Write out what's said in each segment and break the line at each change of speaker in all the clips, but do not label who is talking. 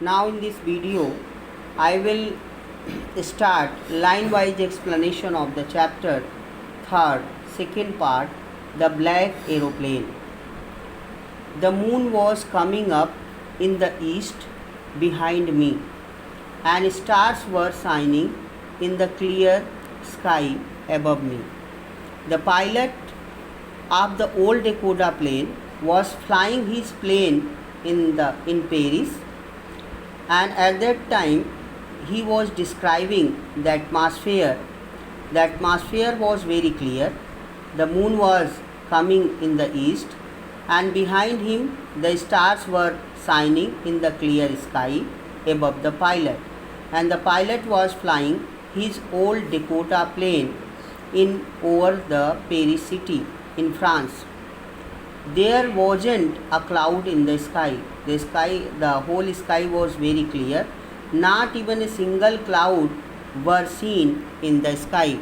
Now in this video I will start line wise explanation of the chapter third second part, the black aeroplane. The moon was coming up in the east behind me and stars were shining in the clear sky above me. The pilot of the old Dakota plane was flying his plane in Paris, and at that time he was describing the atmosphere. The atmosphere was very clear. The moon was coming in the east, and behind him the stars were shining in the clear sky above the pilot, and the pilot was flying his old Dakota plane in over the Paris city in France. There wasn't a cloud in the sky. The whole sky was very clear. Not even a single cloud were seen in the sky.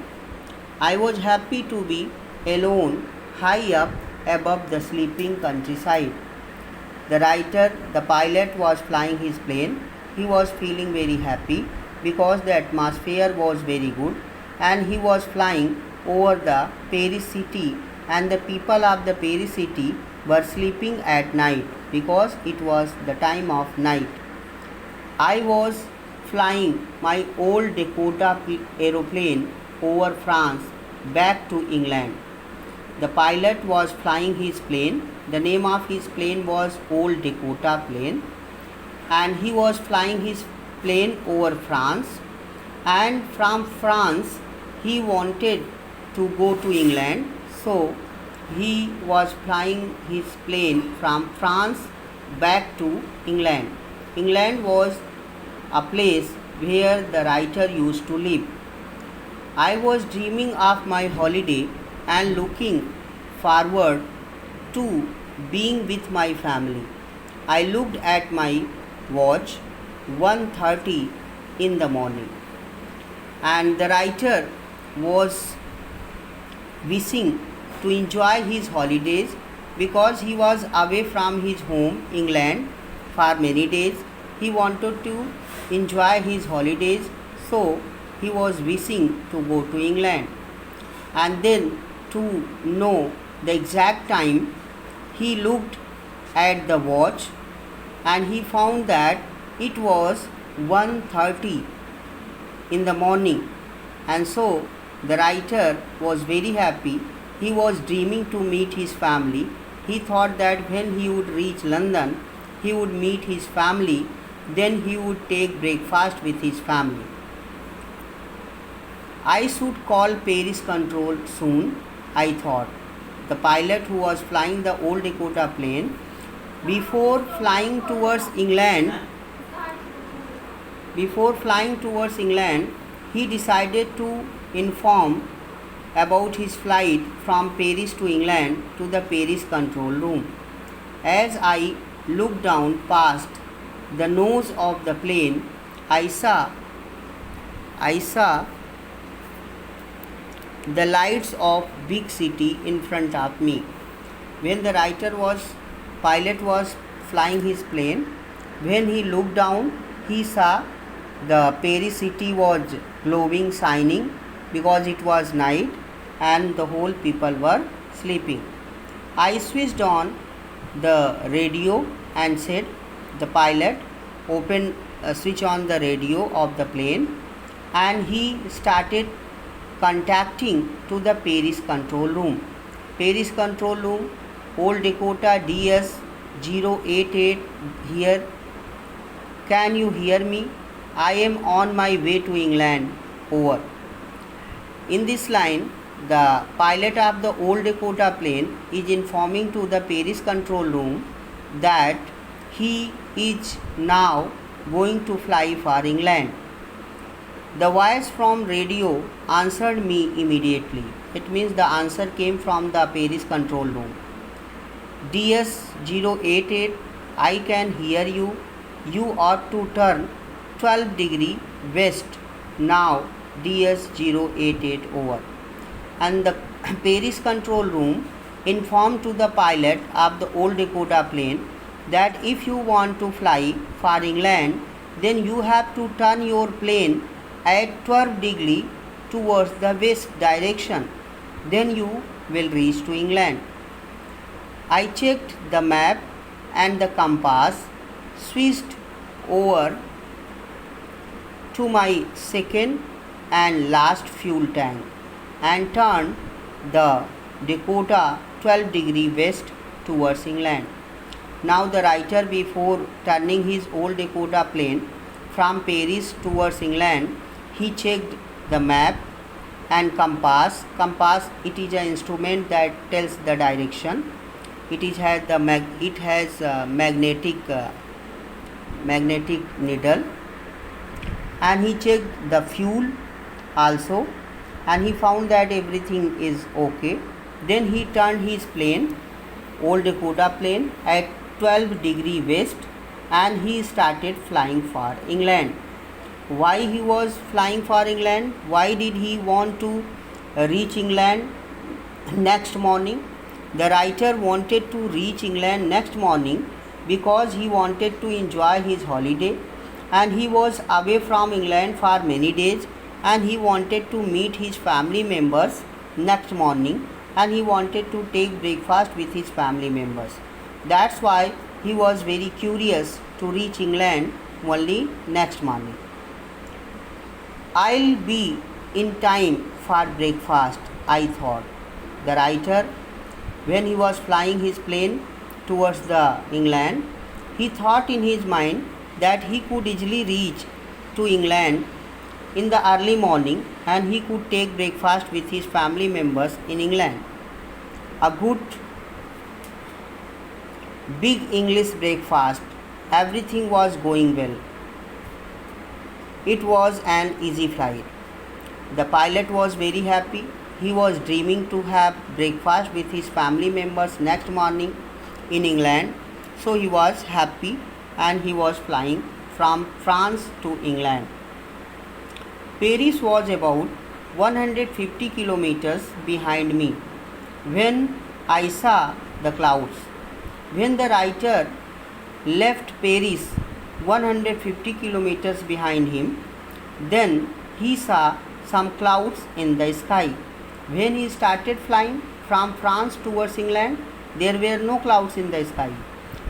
I was happy to be alone high up above the sleeping countryside. The pilot was flying his plane. He was feeling very happy because the atmosphere was very good, and he was flying over the Paris city, and the people of the Paris city were sleeping at night because it was the time of night. I was flying my old Dakota aeroplane over France back to England. The pilot was flying his plane. The name of his plane was Old Dakota plane, and he was flying his plane over France, and from France he wanted to go to England, so he was flying his plane from France back to England. England was a place where the writer used to live. I was dreaming of my holiday and looking forward to being with my family. I looked at my watch, 1:30 in the morning, and the writer was wishing to enjoy his holidays because he was away from his home, England, for many days. He wanted to enjoy his holidays, so he was wishing to go to England. And then, to know the exact time, he looked at the watch and he found that it was 1:30 in the morning, and so the writer was very happy. He was dreaming to meet his family. He thought that when he would reach London, he would meet his family, then he would take breakfast with his family. I should call Paris control soon, I thought. The pilot who was flying the old Dakota plane, before flying towards England, he decided to inform about his flight from Paris to England to the Paris control room. As I looked down past the nose of the plane, I saw the lights of big city in front of me. When the pilot was flying his plane, when he looked down, he saw the Paris city was glowing, shining, because it was night and the whole people were sleeping. I switched on the radio and said, the pilot switch on the radio of the plane, and he started contacting to the Paris control room. Paris control room, Old Dakota DS-088 here. Can you hear me? I am on my way to England. Over. In this line, the pilot of the old Dakota plane is informing to the Paris control room that he is now going to fly for England. The voice from radio answered me immediately. It means the answer came from the Paris control room. DS-088, I can hear you. You ought to turn 12 degree west now. DS-088 over. And the Paris control room informed to the pilot of the old Dakota plane that if you want to fly for England, then you have to turn your plane at 12 degree towards the west direction. Then you will reach to England. I checked the map and the compass, switched over to my second and last fuel tank and turned the Dakota 12 degree west towards England. Now the writer, before turning his old Dakota plane from Paris towards England, he checked the map and compass. Compass, it is an instrument that tells the direction. It has magnetic needle, and he checked the fuel also, and he found that everything is okay. Then he turned his plane, old Dakota plane, at 12 degree west, and he started flying for England. Why he was flying for England? Why did he want to reach England next morning? The writer wanted to reach England next morning because he wanted to enjoy his holiday, and he was away from England for many days, and he wanted to meet his family members next morning, and he wanted to take breakfast with his family members. That's why he was very curious to reach England only next morning. I'll be in time for breakfast, I thought. The writer, when he was flying his plane towards the England, he thought in his mind that he could easily reach to England in the early morning, and he could take breakfast with his family members in England. A good big English breakfast. Everything was going well. It was an easy flight. The pilot was very happy. He was dreaming to have breakfast with his family members next morning in England. So he was happy, and he was flying from France to England. Paris was about 150 kilometers behind me when I saw the clouds. When the writer left Paris 150 kilometers behind him, then he saw some clouds in the sky. When he started flying from France towards England, there were no clouds in the sky.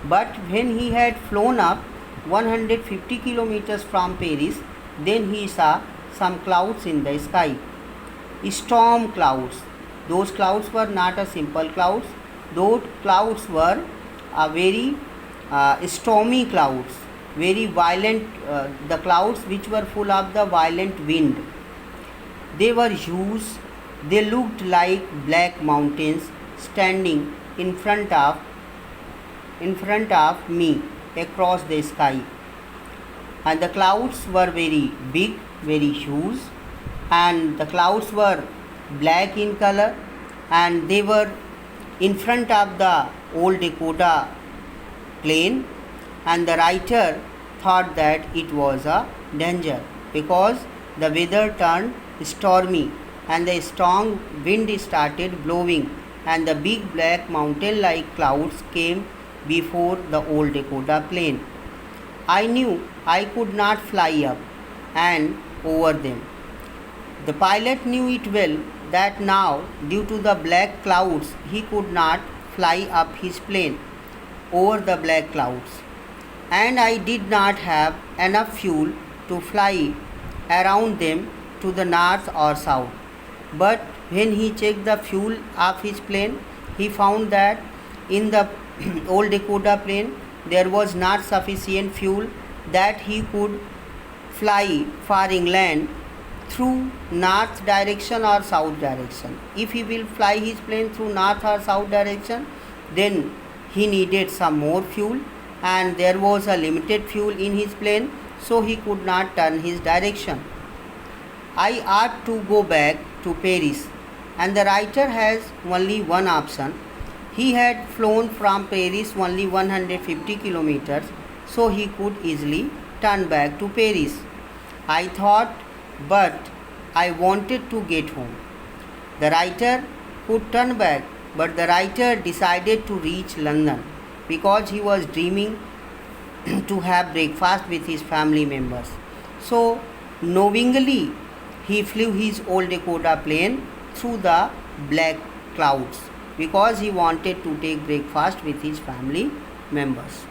But when he had flown up 150 kilometers from Paris, then he saw some clouds in the sky. Storm clouds. Those clouds were not a simple clouds. Those clouds were a very stormy clouds, very violent, the clouds which were full of the violent wind. They were huge. They looked like black mountains standing in front of me across the sky. And the clouds were very big, very huge, and the clouds were black in color, and they were in front of the old Dakota plane, and the writer thought that it was a danger because the weather turned stormy and the strong wind started blowing, and the big black mountain like clouds came before the old Dakota plane. I knew I could not fly up and over them. The pilot knew it well that now, due to the black clouds, he could not fly up his plane over the black clouds, and I did not have enough fuel to fly around them to the north or south. But when he checked the fuel of his plane, he found that in the old Dakota plane there was not sufficient fuel that he could fly for England through north direction or south direction. If he will fly his plane through north or south direction, then he needed some more fuel, and there was a limited fuel in his plane, so he could not turn his direction. I ought to go back to Paris, and the writer has only one option. He had flown from Paris only 150 kilometers, so he could easily turn back to Paris. I thought, but I wanted to get home. The writer could turn back, but the writer decided to reach London because he was dreaming to have breakfast with his family members. So, knowingly, he flew his old Dakota plane through the black clouds because he wanted to take breakfast with his family members.